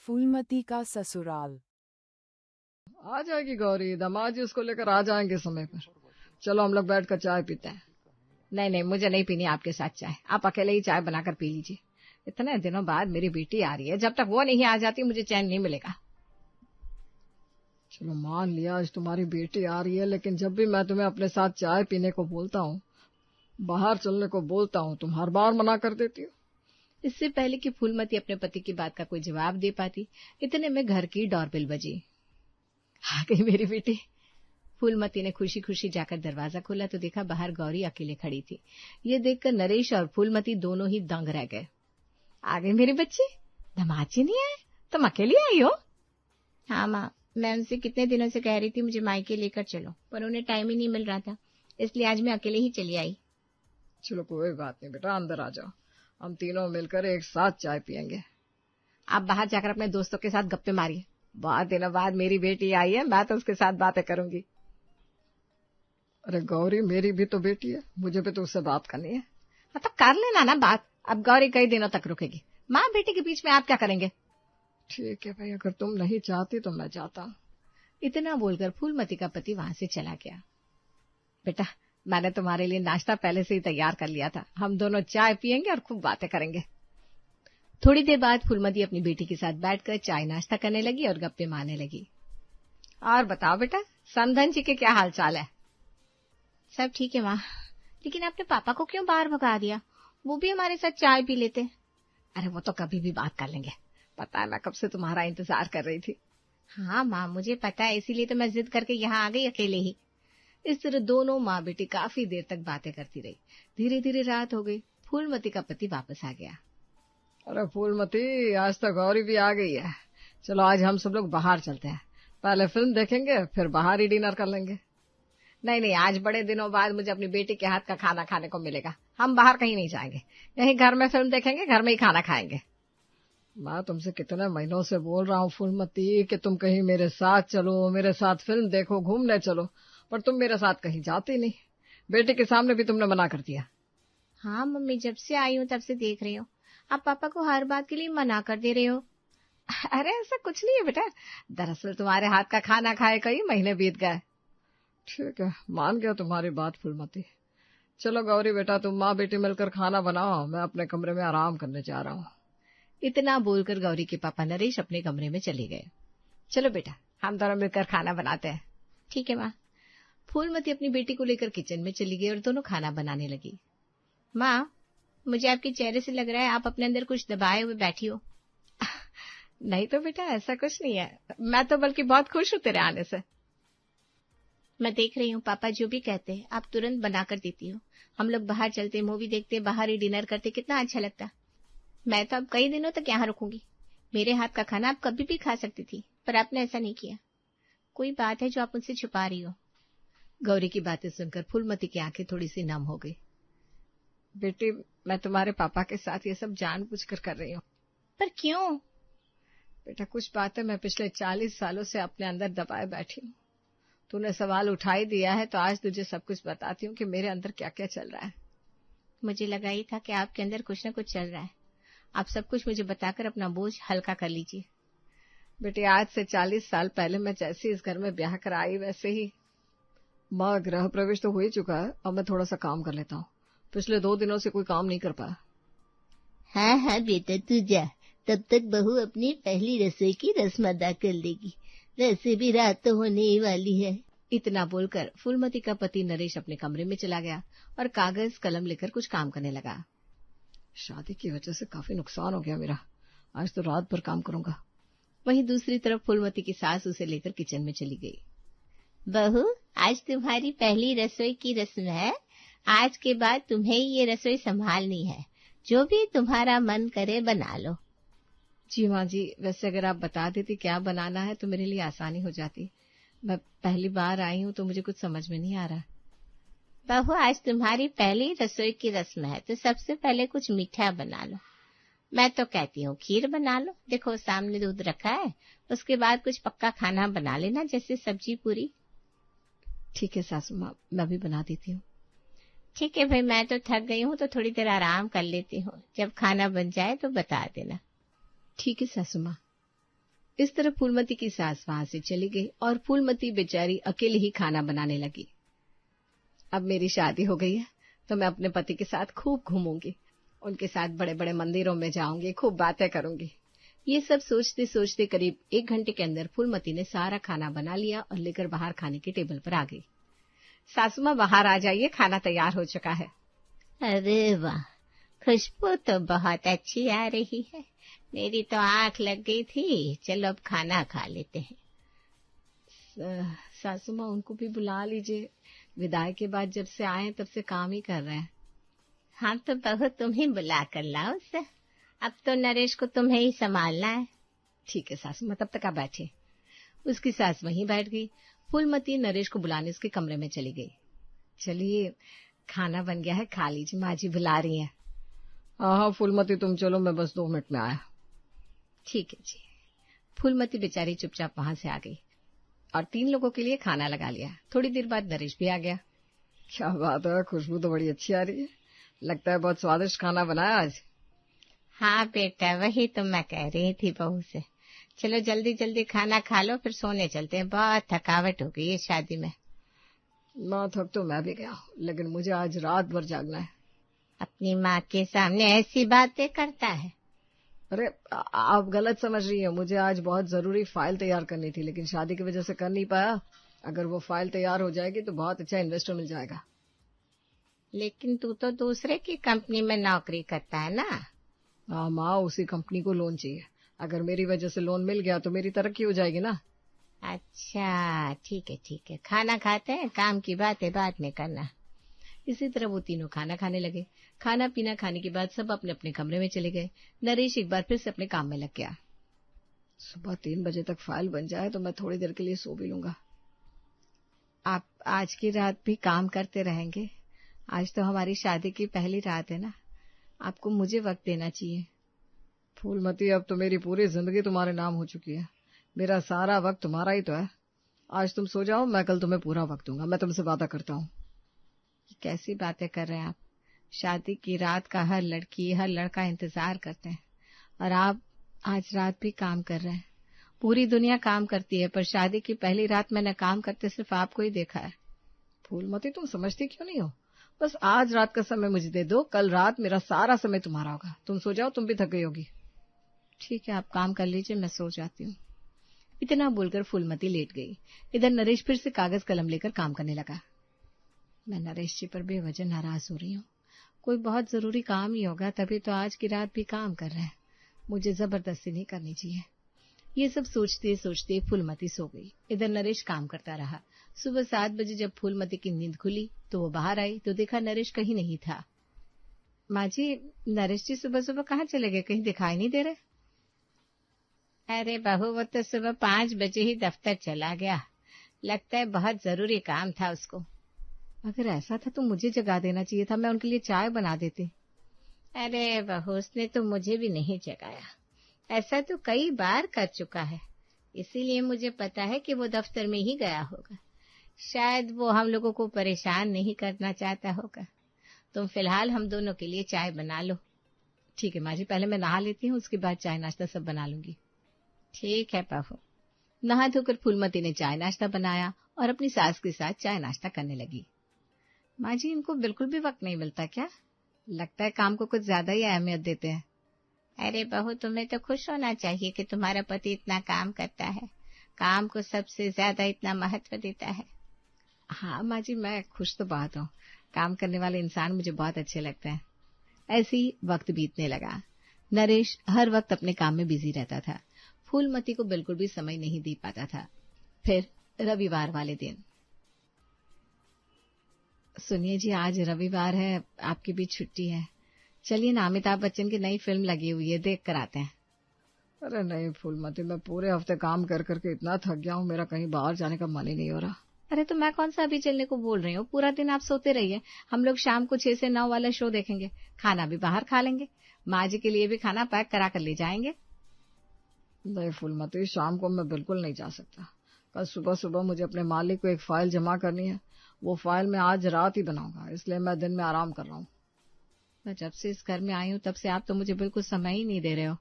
फूलमती का ससुराल। आ जाएगी गौरी, दामाद जी उसको लेकर आ जाएंगे समय पर। चलो हम लोग बैठकर चाय पीते हैं। नहीं नहीं, मुझे नहीं पीनी आपके साथ चाय, आप अकेले ही चाय बनाकर पी लीजिए। इतने दिनों बाद मेरी बेटी आ रही है, जब तक वो नहीं आ जाती मुझे चैन नहीं मिलेगा। चलो मान लिया आज तुम्हारी बेटी आ रही है, लेकिन जब भी मैं तुम्हें अपने साथ चाय पीने को बोलता हूँ, बाहर चलने को बोलता हूँ, तुम हर बार मना कर देती हो। इससे पहले कि फूलमती अपने पति की बात का कोई जवाब दे पाती, इतने में घर की डोरबेल बजी। आ गई मेरी बेटी। फूलमती ने खुशी खुशी जाकर दरवाजा खोला तो देखा बाहर गौरी अकेले खड़ी थी। ये देखकर नरेश और फूलमती दोनों ही दंग रह गए। आ गई मेरी बच्ची, दामाद जी नहीं आए, तुम अकेली आई हो? हाँ माँ, मैं उनसे कितने दिनों से कह रही थी मुझे मायके लेकर चलो, पर उन्हें टाइम ही नहीं मिल रहा था, इसलिए आज मैं अकेले ही चली आई। चलो कोई बात नहीं बेटा, अंदर आ जाओ, हम तीनों मिलकर एक साथ चाय पियेंगे। आप बाहर जाकर अपने दोस्तों के साथ गप्पे मारिए, बहुत दिनों बाद मेरी बेटी आई है, मैं तो उसके साथ बातें करूंगी। अरे गौरी, मेरी भी तो बेटी है, मुझे भी तो उससे बात करनी है। हाँ तो कर लेना ना बात, अब गौरी कई दिनों तक रुकेगी, माँ बेटी के बीच में आप क्या करेंगे? ठीक है भाई, अगर तुम नहीं चाहती तो मैं जाता हूँ। इतना बोलकर फूलमती का पति वहां से चला गया। बेटा, मैंने तुम्हारे लिए नाश्ता पहले से ही तैयार कर लिया था, हम दोनों चाय पियेंगे और खूब बातें करेंगे। थोड़ी देर बाद फूलमती अपनी बेटी के साथ बैठकर चाय नाश्ता करने लगी और गप्पे मारने लगी। और बताओ बेटा, समधन जी के क्या हाल चाल है? सब ठीक है माँ, लेकिन आपने पापा को क्यों बाहर भगा दिया? वो भी हमारे साथ चाय पी लेते। अरे वो तो कभी भी बात कर लेंगे, पता है मैं कब से तुम्हारा इंतजार कर रही थी। हाँ माँ, मुझे पता है, इसीलिए तो मैं जिद करके यहाँ आ गई अकेले ही। इस तरह दोनों माँ बेटी काफी देर तक बातें करती रही। धीरे धीरे रात हो गई, फूलमती का पति वापस आ गया। अरे फूलमती, आज तो गौरी भी आ गई है, चलो आज हम सब लोग बाहर चलते हैं, पहले फिल्म देखेंगे फिर बाहर ही डिनर कर लेंगे। नहीं नहीं, आज बड़े दिनों बाद मुझे अपनी बेटी के हाथ का खाना खाने को मिलेगा, हम बाहर कहीं नहीं जाएंगे, यहीं घर में फिल्म देखेंगे, घर में ही खाना खाएंगे। मैं तुमसे कितने महीनों से बोल रहा हूँ फूलमती कि तुम कहीं मेरे साथ चलो, मेरे साथ फिल्म देखो, घूमने चलो, पर तुम मेरे साथ कहीं जाती नहीं, बेटे के सामने भी तुमने मना कर दिया। हाँ मम्मी, जब से आई हूँ तब से देख रही हूँ, आप पापा को हर बात के लिए मना कर दे रहे हो। अरे ऐसा कुछ नहीं है बेटा, दरअसल तुम्हारे हाथ का खाना खाए कई महीने बीत गए। ठीक है, मान गया तुम्हारी बात फूलमती। चलो गौरी बेटा, तुम माँ बेटी मिलकर खाना बनाओ, मैं अपने कमरे में आराम करने जा रहा हूँ। इतना बोलकर गौरी के पापा नरेश अपने कमरे में चले गए। चलो बेटा, हम दोनों मिलकर खाना बनाते हैं। ठीक है माँ। फूलमती अपनी बेटी को लेकर किचन में चली गई और दोनों खाना बनाने लगी। माँ, मुझे आपके चेहरे से लग रहा है आप अपने अंदर कुछ दबाए हुए बैठी हो। नहीं तो बेटा, ऐसा कुछ नहीं है, मैं तो बल्कि बहुत खुश हूँ तेरे आने से। मैं देख रही हूँ पापा जो भी कहते हैं आप तुरंत बना कर देती हो, हम लोग बाहर चलते, मूवी देखते, बाहर ही डिनर करते, कितना अच्छा लगता। मैं तो अब कई दिनों तक यहाँ रुकूंगी, मेरे हाथ का खाना आप कभी भी खा सकती थी, पर आपने ऐसा नहीं किया। कोई बात है जो आप मुझसे छुपा रही हो? गौरी की बातें सुनकर फूलमती की आंखें थोड़ी सी नम हो गई। बेटी, मैं तुम्हारे पापा के साथ ये सब जानबूझकर कर रही हूँ। पर क्यों? बेटा, कुछ बातें मैं पिछले 40 सालों से अपने अंदर दबाए बैठी हूँ, तूने सवाल उठा ही दिया है तो आज तुझे सब कुछ बताती हूँ कि मेरे अंदर क्या क्या चल रहा है। मुझे लगा ही था कि आपके अंदर कुछ न कुछ चल रहा है, आप सब कुछ मुझे बताकर अपना बोझ हल्का कर लीजिए। बेटी, आज से 40 साल पहले मैं जैसे इस घर में ब्याह कर आई वैसे ही माँ, गृह प्रवेश तो हो ही चुका है, अब मैं थोड़ा सा काम कर लेता हूँ, पिछले 2 दिनों से कोई काम नहीं कर पाया। हाँ हाँ बेटा, तू जा, तब तक बहू अपनी पहली रसोई की रस्म अदा कर लेगी, वैसे भी रात तो होने ही वाली है। इतना बोलकर फूलमती का पति नरेश अपने कमरे में चला गया और कागज कलम लेकर कुछ काम करने लगा। शादी की वजह से काफी नुकसान हो गया मेरा, आज तो रात भर काम करूंगा। वहीं दूसरी तरफ फूलमती की सास उसे लेकर किचन में चली गई। बहू, आज तुम्हारी पहली रसोई की रस्म है, आज के बाद तुम्हें ही ये रसोई संभालनी है, जो भी तुम्हारा मन करे बना लो। जी माँ जी, वैसे अगर आप बता देती क्या बनाना है तो मेरे लिए आसानी हो जाती, मैं पहली बार आई हूँ तो मुझे कुछ समझ में नहीं आ रहा। बहू, आज तुम्हारी पहली रसोई की रस्म है तो सबसे पहले कुछ मीठा बना लो। मैं तो कहती हूँ खीर बना लो, देखो सामने दूध रखा है, उसके बाद कुछ पक्का खाना बना लेना, जैसे सब्जी पूरी। ठीक है सासू माँ, मैं भी बना देती हूँ। ठीक है भाई, मैं तो थक गई हूँ तो थोड़ी देर आराम कर लेती हूँ, जब खाना बन जाए तो बता देना। ठीक है सासू माँ। इस तरह फूलमती की सास वहां से चली गई और फूलमती बेचारी अकेले ही खाना बनाने लगी। अब मेरी शादी हो गई है तो मैं अपने पति के साथ खूब घूमूंगी, उनके साथ बड़े बड़े मंदिरों में जाऊंगी, खूब बातें करूंगी। ये सब सोचते सोचते करीब 1 घंटे के अंदर फूलमती ने सारा खाना बना लिया और लेकर बाहर खाने के टेबल पर आ गई। सासू माँ बाहर आ जाइए, खाना तैयार हो चुका है। अरे वाह, खुशबू तो बहुत अच्छी आ रही है, मेरी तो आंख लग गई थी। चलो अब खाना खा लेते हैं। सासू माँ उनको भी बुला लीजिए, विदाई के बाद जब से आए तब से काम ही कर रहे हैं। हाँ तो बहू तुम ही बुला कर लाओ उसे, अब तो नरेश को तुम्हें ही संभालना है। ठीक है सासू माँ, तब तक आप बैठे। उसकी सास वहीं बैठ गई। फूलमती नरेश को बुलाने उसके कमरे में चली गई। चलिए खाना बन गया है, खा लीजिए, माँ जी बुला रही है। हाँ फूलमती तुम चलो, मैं बस 2 मिनट में आया। ठीक है जी। फूलमती बेचारी चुपचाप वहां से आ गई और 3 लोगों के लिए खाना लगा लिया। थोड़ी देर बाद नरेश भी आ गया। क्या बात है, खुशबू तो बड़ी अच्छी आ रही है, लगता है बहुत स्वादिष्ट खाना बनाया आज। हाँ बेटा, वही तो मैं कह रही थी बहू से। चलो जल्दी जल्दी खाना खा लो, फिर सोने चलते हैं, बहुत थकावट हो गई है शादी में। माँ थक तो मैं भी गया हूँ, लेकिन मुझे आज रात भर जागना है। अपनी माँ के सामने ऐसी बातें करता है। अरे आप गलत समझ रही हैं, मुझे आज बहुत जरूरी फाइल तैयार करनी थी, लेकिन शादी की वजह से कर नहीं पाया। अगर वो फाइल तैयार हो जाएगी तो बहुत अच्छा इन्वेस्टर मिल जाएगा। लेकिन तू तो दूसरे की कंपनी में नौकरी करता है ना। हाँ माँ, उसी कंपनी को लोन चाहिए, अगर मेरी वजह से लोन मिल गया तो मेरी तरक्की हो जाएगी ना। अच्छा ठीक है, खाना खाते हैं, काम की बातें बाद में करना। इसी तरह वो तीनों खाना खाने लगे। खाना पीना खाने के बाद सब अपने अपने कमरे में चले गए। नरेश एक बार फिर से अपने काम में लग गया। सुबह 3 बजे तक फाइल बन जाए तो मैं थोड़ी देर के लिए सो भी लूंगा। आप आज की रात भी काम करते रहेंगे? आज तो हमारी शादी की पहली रात है ना, आपको मुझे वक्त देना चाहिए। फूलमती, अब तो मेरी पूरी जिंदगी तुम्हारे नाम हो चुकी है, मेरा सारा वक्त तुम्हारा ही तो है। आज तुम सो जाओ, मैं कल तुम्हें पूरा वक्त दूंगा। मैं तुमसे वादा करता हूँ। कैसी बातें कर रहे हैं आप? शादी की रात का हर लड़की हर लड़का इंतजार करते हैं और आप आज रात भी काम कर रहे हैं। पूरी दुनिया काम करती है, पर शादी की पहली रात मैंने काम करते सिर्फ आपको ही देखा है। फूलमती, तुम समझती क्यों नहीं हो? बस आज रात का समय मुझे दे दो, कल रात मेरा सारा समय तुम्हारा होगा। तुम सो जाओ, तुम भी थक गई होगी। ठीक है, आप काम कर लीजिए, मैं सो जाती हूँ। इतना बोलकर फूलमती लेट गई। इधर नरेश फिर से कागज कलम लेकर काम करने लगा। मैं नरेश जी पर बेवजह नाराज हो रही हूँ। कोई बहुत जरूरी काम ही होगा, तभी तो आज की रात भी काम कर रहे हैं। मुझे जबरदस्ती नहीं करनी चाहिए। ये सब सोचते सोचते फूलमती सो गई। इधर नरेश काम करता रहा। सुबह 7 बजे जब फूलमती की नींद खुली तो वो बाहर आई तो देखा नरेश कहीं नहीं था। माँ जी, नरेश जी सुबह सुबह कहाँ चले गए? कहीं दिखाई नहीं दे रहे। अरे बहू, वो तो सुबह 5 बजे ही दफ्तर चला गया, लगता है बहुत जरूरी काम था उसको। अगर ऐसा था तो मुझे जगा देना चाहिए था, मैं उनके लिए चाय बना देती। अरे बहू, उसने तो मुझे भी नहीं जगाया। ऐसा तो कई बार कर चुका है, इसीलिए मुझे पता है कि वो दफ्तर में ही गया होगा। शायद वो हम लोगों को परेशान नहीं करना चाहता होगा। तुम फिलहाल हम दोनों के लिए चाय बना लो। ठीक है माँ जी, पहले मैं नहा लेती हूँ, उसके बाद चाय नाश्ता सब बना लूंगी। ठीक है बहू। नहा धोकर फूलमती ने चाय नाश्ता बनाया और अपनी सास के साथ चाय नाश्ता करने लगी। माँ जी, इनको बिल्कुल भी वक्त नहीं मिलता क्या? लगता है काम को कुछ ज्यादा ही अहमियत देते हैं। अरे बहू, तुम्हें तो खुश होना चाहिए कि तुम्हारा पति इतना काम करता है, काम को सबसे ज्यादा इतना महत्व देता है। हाँ माँ जी, मैं खुश तो बहुत हूँ, काम करने वाले इंसान मुझे बहुत अच्छे लगते हैं। ऐसे ही वक्त बीतने लगा। नरेश हर वक्त अपने काम में बिजी रहता था, फूलमती को बिल्कुल भी समय नहीं दे पाता था। फिर रविवार वाले दिन, सुनिए जी, आज रविवार है, आपकी भी छुट्टी है, चलिए ना, अमिताभ बच्चन की नई फिल्म लगी हुई है, देख कर आते हैं। अरे नहीं फूलमती, मैं पूरे हफ्ते काम कर करके इतना थक गया हूँ, मेरा कहीं बाहर जाने का मन ही नहीं हो रहा। अरे तो मैं कौन सा अभी चलने को बोल रही हूँ, पूरा दिन आप सोते रहिए, हम लोग शाम को 6 से 9 वाला शो देखेंगे, खाना भी बाहर खा लेंगे, माँ जी के लिए भी खाना पैक करा कर ले जाएंगे। नहीं फूलमती, शाम को मैं बिल्कुल नहीं जा सकता। कल सुबह सुबह मुझे अपने मालिक को एक फाइल जमा करनी है, वो फाइल मैं आज रात ही बनाऊंगा, इसलिए मैं दिन में आराम कर रहा हूँ। मैं जब से इस घर में आई हूँ तब से आप तो मुझे बिल्कुल समय ही नहीं दे रहे हो।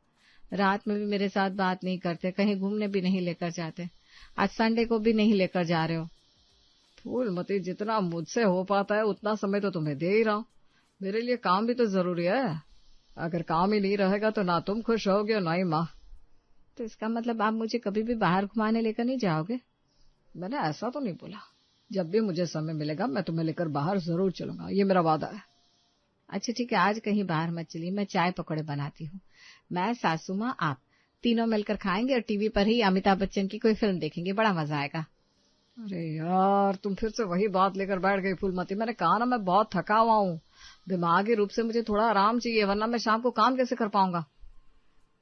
रात में भी मेरे साथ बात नहीं करते, कहीं घूमने भी नहीं लेकर जाते। आज संडे को भी नहीं लेकर जा रहे हो। फूलमती, जितना मुझसे हो पाता है उतना समय तो तुम्हें दे ही रहा हूँ। मेरे लिए काम भी तो जरूरी है। अगर काम ही नहीं रहेगा तो ना तुम खुश होगे और ना ही माँ। तो इसका मतलब आप मुझे कभी भी बाहर घुमाने लेकर नहीं जाओगे? मैंने ऐसा तो नहीं बोला। जब भी मुझे समय मिलेगा मैं तुम्हें लेकर बाहर जरूर चलूंगा, ये मेरा वादा है। अच्छा ठीक है, आज कहीं बाहर मत चलिए, मैं चाय पकौड़े बनाती हूँ। मैं, सासू माँ, आप तीनों मिलकर खाएंगे और टीवी पर ही अमिताभ बच्चन की कोई फिल्म देखेंगे, बड़ा मजा आएगा। अरे यार, तुम फिर से वही बात लेकर बैठ गई फूलमती। मैंने कहा ना, मैं बहुत थका हुआ हूँ। दिमागी रूप से मुझे थोड़ा आराम चाहिए, वरना मैं शाम को काम कैसे कर पाऊंगा।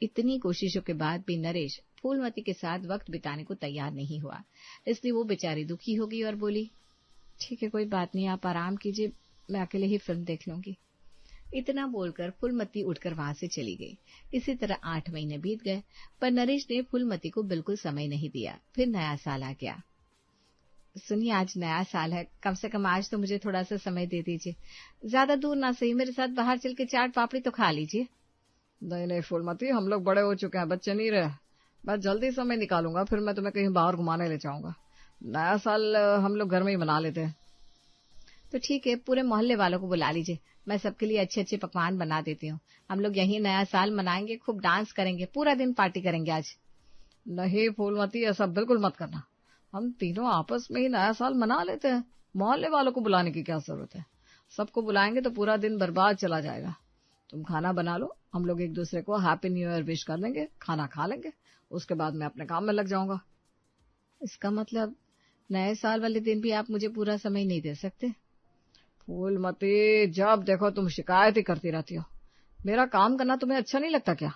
इतनी कोशिशों के बाद भी नरेश फूलमती के साथ वक्त बिताने को तैयार नहीं हुआ, इसलिए वो बेचारी दुखी हो गई और बोली, ठीक है कोई बात नहीं, आप आराम कीजिए, मैं अकेले ही फिल्म देख लूंगी। इतना बोलकर फूलमती उठकर वहां से चली गई। इसी तरह 8 महीने बीत गए, पर नरेश ने फूलमती को बिल्कुल समय नहीं दिया। फिर नया साल आ गया। सुनिए, आज नया साल है, कम से कम आज तो मुझे थोड़ा सा समय दे दीजिए। ज्यादा दूर ना सही, मेरे साथ बाहर चल के चाट पापड़ी तो खा लीजिए। नहीं नहीं फूलमती, हम लोग बड़े हो चुके हैं, बच्चे नहीं रहे। मैं जल्दी समय निकालूंगा, फिर मैं तुम्हें कहीं बाहर घुमाने ले जाऊंगा। नया साल हम लोग घर में ही मना लेते हैं। तो ठीक है, पूरे मोहल्ले वालों को बुला लीजिए, मैं सबके लिए अच्छे अच्छे पकवान बना देती हूँ। हम लोग यही नया साल मनाएंगे, खूब डांस करेंगे, पूरा दिन पार्टी करेंगे आज। नहीं फूलमती, ऐसा बिल्कुल मत करना। हम तीनों आपस में ही नया साल मना लेते हैं, मोहल्ले वालों को बुलाने की क्या जरूरत है। सबको बुलाएंगे तो पूरा दिन बर्बाद चला जाएगा। तुम खाना बना लो, हम लोग एक दूसरे को हैप्पी न्यू ईयर विश कर लेंगे, खाना खा लेंगे, उसके बाद मैं अपने काम में लग जाऊंगा। इसका मतलब नए साल वाले दिन भी आप मुझे पूरा समय नहीं दे सकते? फूलमती, जब देखो तुम शिकायत ही करती रहती हो। मेरा काम करना तुम्हें अच्छा नहीं लगता क्या?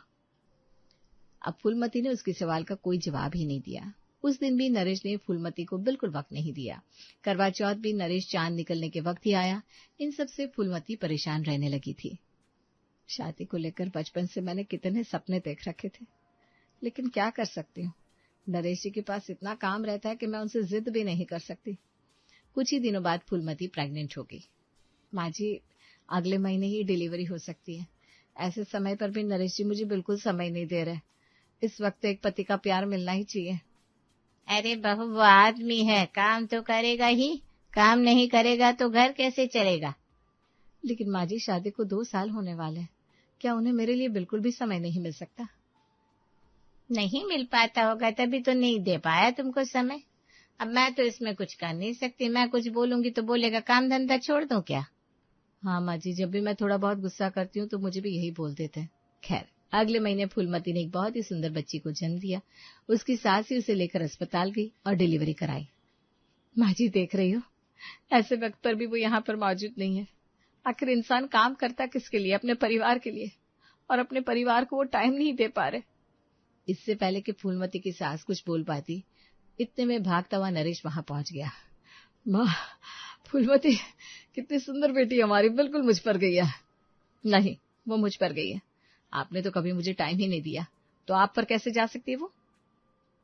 अब फूलमती ने उसके सवाल का कोई जवाब ही नहीं दिया। उस दिन भी नरेश ने फूलमती को बिल्कुल वक्त नहीं दिया। करवा चौथ भी नरेश चांद निकलने के वक्त ही आया। इन सब से फूलमती परेशान रहने लगी थी। शादी को लेकर बचपन से मैंने कितने सपने देख रखे थे, लेकिन क्या कर सकती हूँ, नरेश जी के पास इतना काम रहता है कि मैं उनसे जिद भी नहीं कर सकती। कुछ ही दिनों बाद फूलमती प्रेग्नेंट हो गई। माँ जी, अगले महीने ही डिलीवरी हो सकती है। ऐसे समय पर भी नरेश जी मुझे बिल्कुल समय नहीं दे रहे। इस वक्त एक पति का प्यार मिलना ही चाहिए। अरे बहू, वो आदमी है, काम तो करेगा ही, काम नहीं करेगा तो घर कैसे चलेगा? लेकिन माँ जी, शादी को 2 साल होने वाले हैं, क्या उन्हें मेरे लिए बिल्कुल भी समय नहीं मिल सकता? नहीं मिल पाता होगा तभी तो नहीं दे पाया तुमको समय। अब मैं तो इसमें कुछ कर नहीं सकती, मैं कुछ बोलूंगी तो बोलेगा काम धंधा छोड़ दूं क्या? हाँ माँ जी, जब भी मैं थोड़ा बहुत गुस्सा करती हूँ तो मुझे भी यही बोल देते हैं। खैर, अगले महीने फूलमती ने एक बहुत ही सुंदर बच्ची को जन्म दिया। उसकी सास ही उसे लेकर अस्पताल गई और डिलीवरी कराई। माँ जी, देख रही हो, ऐसे वक्त पर भी वो यहाँ पर मौजूद नहीं है। आखिर इंसान काम करता किसके लिए? अपने परिवार के लिए, और अपने परिवार को वो टाइम नहीं दे पा रहे। इससे पहले कि फूलमती की सास कुछ बोल पाती, इतने में भागता हुआ नरेश वहां पहुंच गया। माँ, फूलमती कितनी सुंदर बेटी हमारी, बिल्कुल मुझ पर गई है। नहीं, वो मुझ पर गई है। आपने तो कभी मुझे टाइम ही नहीं दिया, तो आप पर कैसे जा सकती है वो?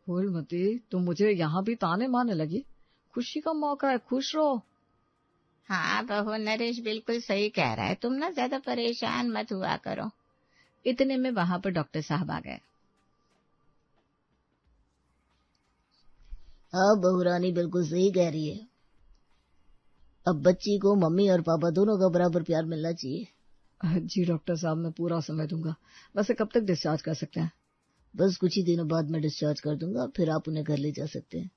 फूलमती, तुम मुझे यहाँ भी ताने मारने लगी। खुशी का मौका है, खुश रहो। हाँ बहू, नरेश बिल्कुल सही कह रहा है, तुम ना ज्यादा परेशान मत हुआ करो। इतने में वहां पर डॉक्टर साहब आ गए। हाँ बहुरानी बिल्कुल सही कह रही है। अब बच्ची को मम्मी और पापा दोनों का बराबर प्यार मिलना चाहिए। जी डॉक्टर साहब, मैं पूरा समय दूंगा। वैसे कब तक डिस्चार्ज कर सकते हैं? बस कुछ ही दिनों बाद मैं डिस्चार्ज कर दूंगा, फिर आप उन्हें घर ले जा सकते हैं।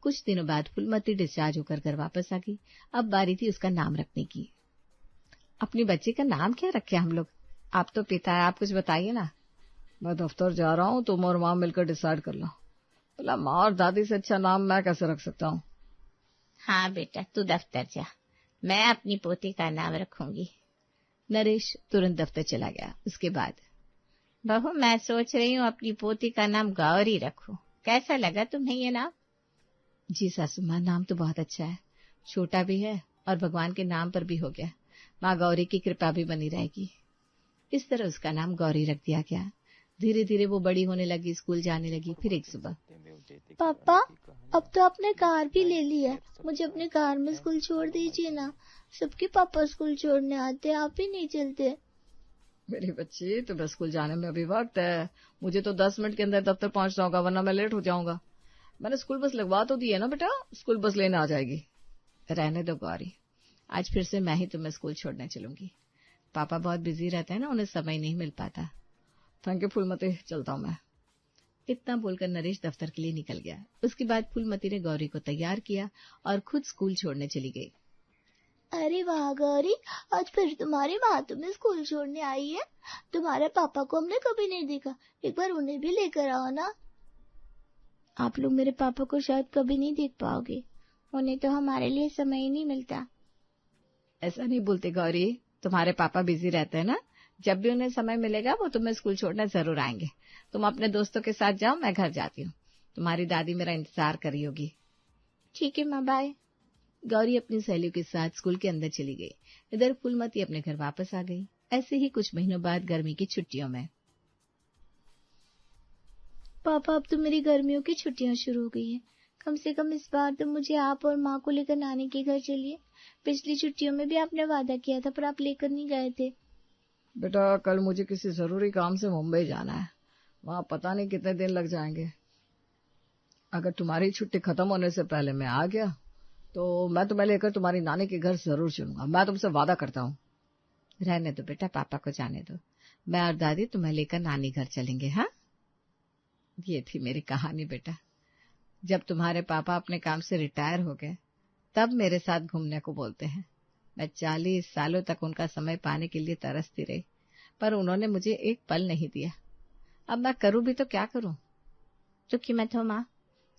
कुछ दिनों बाद फूलमती डिस्चार्ज होकर घर वापस आ गई। अब बारी थी उसका नाम रखने की। अपनी बच्ची का नाम क्या रखे हम लोग? आप तो पिता है, आप कुछ बताइए ना। मैं दफ्तर जा रहा हूँ, तुम और माँ मिलकर डिसाइड कर लो। बोला, माँ और दादी से अच्छा नाम मैं कैसे रख सकता हूँ? हाँ बेटा, तू दफ्तर जा, मैं अपनी पोती का नाम रखूंगी। नरेश तुरंत दफ्तर चला गया। उसके बाद, बहू मैं सोच रही हूँ अपनी पोती का नाम गौरी रखूं, कैसा लगा तुम्हें ये नाम? जी सासू माँ, नाम तो बहुत अच्छा है, छोटा भी है और भगवान के नाम पर भी हो गया। माँ गौरी की कृपा भी बनी रहेगी। इस तरह उसका नाम गौरी रख दिया गया। धीरे धीरे वो बड़ी होने लगी, स्कूल जाने लगी। फिर एक सुबह, पापा अब तो आपने कार भी ले ली है, मुझे अपने कार में स्कूल छोड़ दीजिए ना। सबके पापा स्कूल छोड़ने आते, आप ही नहीं चलते। मेरी बच्ची, तुम्हें स्कूल जाने में अभी वक्त है। मुझे तो 10 मिनट के अंदर दफ्तर पहुंचना होगा, वरना मैं लेट हो जाऊंगा। मैंने स्कूल बस लगवा तो दी है ना बेटा, स्कूल बस लेने आ जाएगी। रहने दो गौरी, आज फिर से मैं ही तुम्हें स्कूल छोड़ने चलूंगी। पापा बहुत बिजी रहते हैं ना, उन्हें समय नहीं मिल पाता। थैंक यू फूलमती, चलता हूँ मैं। इतना बोलकर नरेश दफ्तर के लिए निकल गया। उसके बाद फूलमती ने गौरी को तैयार किया और खुद स्कूल छोड़ने चली गई। अरे वाह गौरी, आज फिर तुम्हारी माँ तुम्हें स्कूल छोड़ने आई है। तुम्हारे पापा को हमने कभी नहीं देखा, एक बार उन्हें भी लेकर आओ ना। आप लोग मेरे पापा को शायद कभी नहीं देख पाओगे, उन्हें तो हमारे लिए समय ही नहीं मिलता। ऐसा नहीं बोलते गौरी, तुम्हारे पापा बिजी रहते हैं ना, जब भी उन्हें समय मिलेगा वो तुम्हें स्कूल छोड़ने जरूर आएंगे। तुम अपने दोस्तों के साथ जाओ, मैं घर जाती हूँ। तुम्हारी दादी मेरा इंतजार कर रही होगी। ठीक है माँ, बाय। गौरी अपनी सहेलियों के साथ स्कूल के अंदर चली गई। इधर फूलमती अपने घर वापस आ गई। ऐसे ही कुछ महीनों बाद गर्मी की छुट्टियों में। पापा, अब तो मेरी गर्मियों की छुट्टियां शुरू हो गई हैं। कम से कम इस बार तो मुझे आप और माँ को लेकर नानी के घर चलिए। पिछली छुट्टियों में भी आपने वादा किया था, पर आप लेकर नहीं गए थे। बेटा, कल मुझे किसी जरूरी काम से मुंबई जाना है, वहां पता नहीं कितने दिन लग जाएंगे। अगर तुम्हारी छुट्टी खत्म होने से पहले मैं आ गया तो मैं तुम्हें लेकर तुम्हारी नानी के घर जरूर चलूंगा, मैं तुमसे वादा करता हूँ। रहने दो बेटा, पापा को जाने दो। मैं और दादी तुम्हें लेकर नानी घर चलेंगे। हाँ, ये थी मेरी कहानी बेटा। जब तुम्हारे पापा अपने काम से रिटायर हो गए तब मेरे साथ घूमने को बोलते हैं। मैं 40 सालों तक उनका समय पाने के लिए तरसती रही, पर उन्होंने मुझे एक पल नहीं दिया। अब मैं करूं भी तो क्या करूं? दुखी मत हो माँ,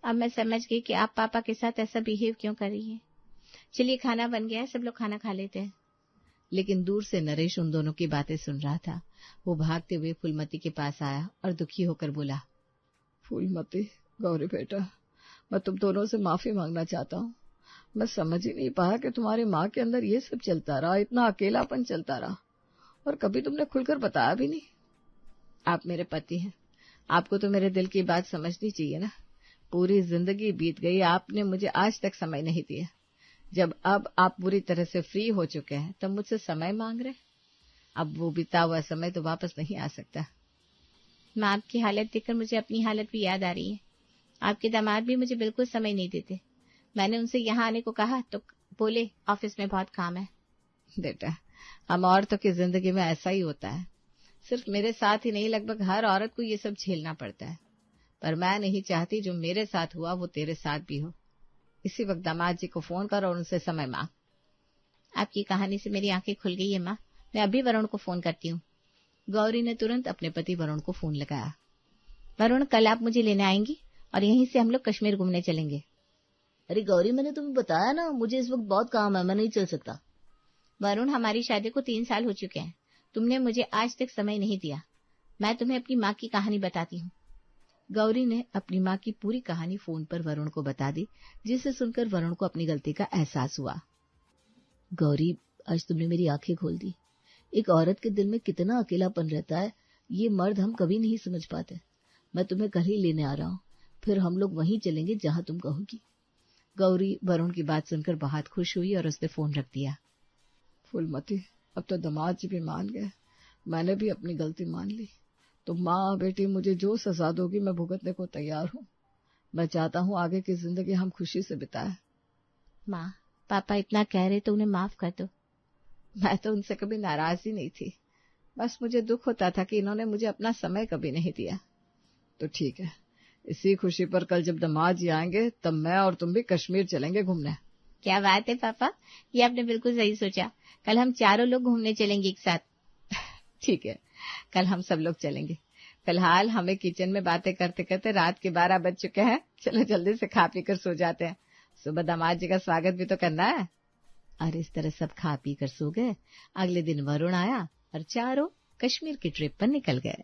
अब मैं समझ गई कि आप पापा के साथ ऐसा बिहेव क्यों कर रही हैं। चलिए, खाना बन गया है, सब लोग खाना खा लेते हैं। लेकिन दूर से नरेश उन दोनों की बातें सुन रहा था। वो भागते हुए फूलमती के पास आया और दुखी होकर बोला, फूलमती, गौरी बेटा, मैं तुम दोनों से माफी मांगना चाहता हूँ। मैं समझ ही नहीं पाया कि तुम्हारी माँ के अंदर ये सब चलता रहा, इतना अकेलापन चलता रहा, और कभी तुमने खुलकर बताया भी नहीं। आप मेरे पति हैं, आपको तो मेरे दिल की बात समझनी चाहिए ना। पूरी जिंदगी बीत गई, आपने मुझे आज तक समय नहीं दिया। जब अब आप पूरी तरह से फ्री हो चुके हैं तब मुझसे समय मांग रहे। अब वो बीता हुआ समय तो वापस नहीं आ सकता। माँ, आपकी हालत देखकर मुझे अपनी हालत भी याद आ रही है। आपके दामाद भी मुझे बिल्कुल समय नहीं देते। मैंने उनसे यहाँ आने को कहा तो बोले ऑफिस में बहुत काम है। बेटा, हम औरतों की जिंदगी में ऐसा ही होता है। सिर्फ मेरे साथ ही नहीं, लगभग हर औरत को ये सब झेलना पड़ता है। पर मैं नहीं चाहती जो मेरे साथ हुआ वो तेरे साथ भी हो। इसी वक्त दामाद जी को फोन कर और उनसे समय मांग। आपकी कहानी से मेरी आंखें खुल गई है माँ, मैं अभी वरुण को फोन करती हूँ। गौरी ने तुरंत अपने पति वरुण को फोन लगाया। वरुण, कल आप मुझे लेने आएंगी और यहीं से हम लोग कश्मीर घूमने चलेंगे। अरे गौरी, मैंने तुम्हें बताया ना, मुझे इस वक्त बहुत काम है, मैं नहीं चल सकता। वरुण, हमारी शादी को 3 साल हो चुके हैं, तुमने मुझे आज तक समय नहीं दिया। मैं तुम्हें अपनी माँ की कहानी बताती हूँ। गौरी ने अपनी माँ की पूरी कहानी फोन पर वरुण को बता दी, जिसे सुनकर वरुण को अपनी गलती का एहसास हुआ। गौरी, आज तुमने मेरी आंखें खोल दी। एक औरत के दिल में कितना अकेलापन रहता है, ये मर्द हम कभी नहीं समझ पाते। मैं तुम्हें कल ही लेने आ रहा हूँ, फिर हम लोग वहीं चलेंगे जहाँ तुम कहोगी। गौरी वरुण की बात सुनकर बहुत खुश हुई और उसने फोन रख दिया। फूलमती, अब तो दामाद जी भी मान गए, मैंने भी अपनी गलती मान ली। तो माँ बेटी, मुझे जो सजा दोगी मैं भुगतने को तैयार हूँ। मैं चाहता हूँ आगे की जिंदगी हम खुशी से बिताएं। माँ, पापा इतना कह रहे तो उन्हें माफ कर दो। मैं तो उनसे कभी नाराज ही नहीं थी, बस मुझे दुख होता था कि इन्होंने मुझे अपना समय कभी नहीं दिया। तो ठीक है, इसी खुशी पर कल जब दामाद जी आएंगे तब मैं और तुम भी कश्मीर चलेंगे घूमने। क्या बात है पापा, ये आपने बिल्कुल सही सोचा। कल हम चारों लोग घूमने चलेंगे एक साथ। ठीक है, कल हम सब लोग चलेंगे। फिलहाल हमें किचन में बातें करते करते रात के 12 बज चुके हैं। चलो जल्दी से खा पी कर सो जाते हैं, सुबह दामाद जी का स्वागत भी तो करना है। और इस तरह सब खा पी कर सो गए। अगले दिन वरुण आया और चारों कश्मीर की ट्रिप पर निकल गए।